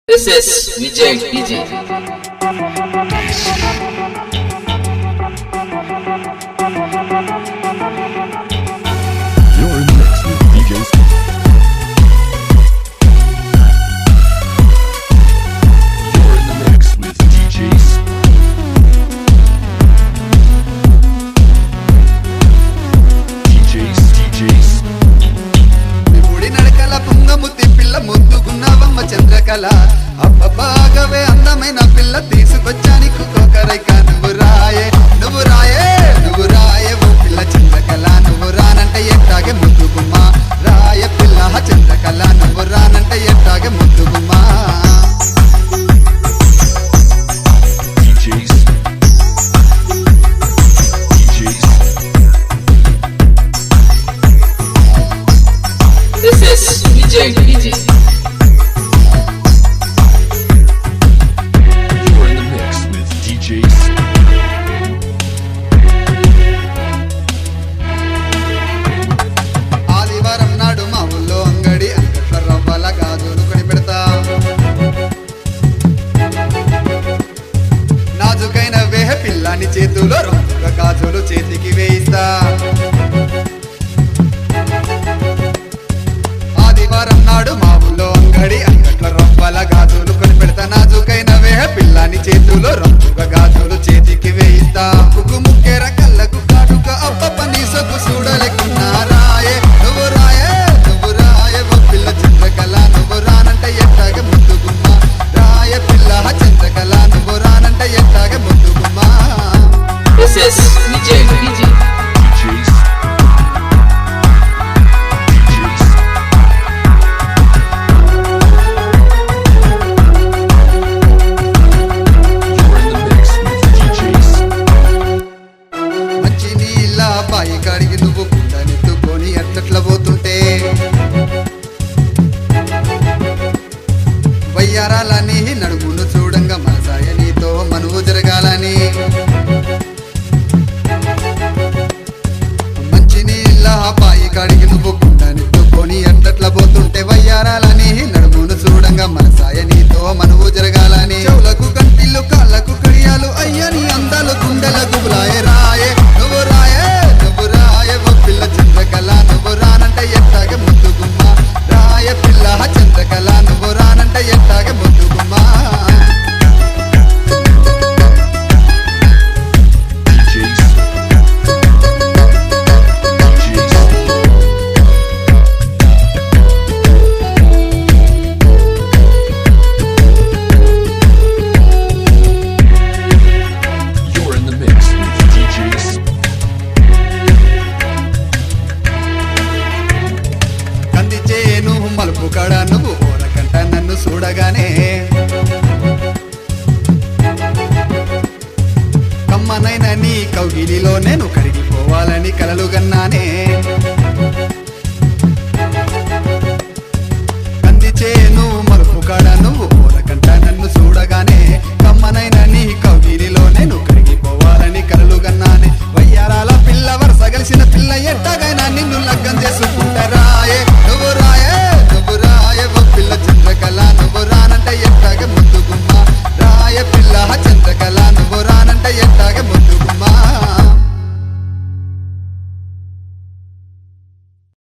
This is Vijay DJ. You're in the mix with DJ Speed. You're in the mix with DJ Speed. DJ ముడి నడకల పుంగముతి పిల్ల ముద్దుకున్నావమ్మ చంద్రకళ అబ్బబాగవే అందమైన పిల్ల తీసుకొచ్చాని కుక్కరైక నువ్వు రాయే నువ్వు రాయే నువ్వు రాయే ఓ పిల్ల చంద్రకళ నువ్వు రానంటే ఎట్టాగే ముద్దుకుమ్మా రాయ పిల్ల చంద్రకళ నువ్వు రానంటే ఎట్టాగే ముద్దుకుమ్మా This is Vijay DJ. You're in the mix with DJ Speed. ఆదివారం నాడు మా ఊళ్ళో అంగడి అంగట్ల రవ్వల గాజులు కొని పెడతా నాజుకైన వేహ పిల్లాని చేతులో రంగుల గాజులు చేతికి వేయిస్తా ఆదివారం నాడు మా ఊళ్ళో అంగడి అంగట్ల రవ్వల గాజులు కొని పెడతా నాజుకైన వేహ పిల్లాని చేతులో రంగుల గాజులు చేతికి వేయిస్తా ముక్కు ముక్కేర కళ్ళకు కాటుక అప్పప్ప నీ సొక్కు చూడలేకున్నా రాయే నువ్వు రాయే నువ్వు రాయే ఓ పిల్ల చంద్రకళ నువ్వు రానంటే ఎట్టాగే ముద్దుగుమ్మా రాయ పిల్ల చంద్రకళ నువ్వు రానంటే ఎట్టాగే ముద్దుగుమ్మా This is Vijay DJ. మంచి నీళ్ళ బాయి కాడికి నువ్వు కుండనెత్తుకొని ఎట్లట్ల పోతుంటే వయ్యారాలని నడుమును చూడంగా మనసాయ నీతో మనువు జరగాలని మంచి నీళ్ళ బాయి కాడికి నువ్వు కుండనెత్తుకొని ఎట్లట్ల పోతుంటే వయ్యారాలని నడుమును చూడంగా మనసాయ నీతో మనువు జరగాలని చెవులకు కంటిల్లు కాళ్ళకు కడియాలు అయ్యని అందాలు గుండెల గుబులాయే రాయే నువ్వు రాయే నువ్వు రాయే ఓ పిల్ల చంద్రకళ నువ్వు రానంటే ఎట్టాగే ముద్దుగుమ్మా రాయ పిల్ల చంద్రకళ నువ్వు రానంటే ఎట్టాగే ముద్దుగుమ్మా You're in the mix with DJ Speed. కంది చేను మలుపు కడ నువ్వు ఓరకంట నన్ను చూడగానే కమ్మనైన నీ కౌగిలిలో నేను కరిగిపోవాలని కలలు గన్నా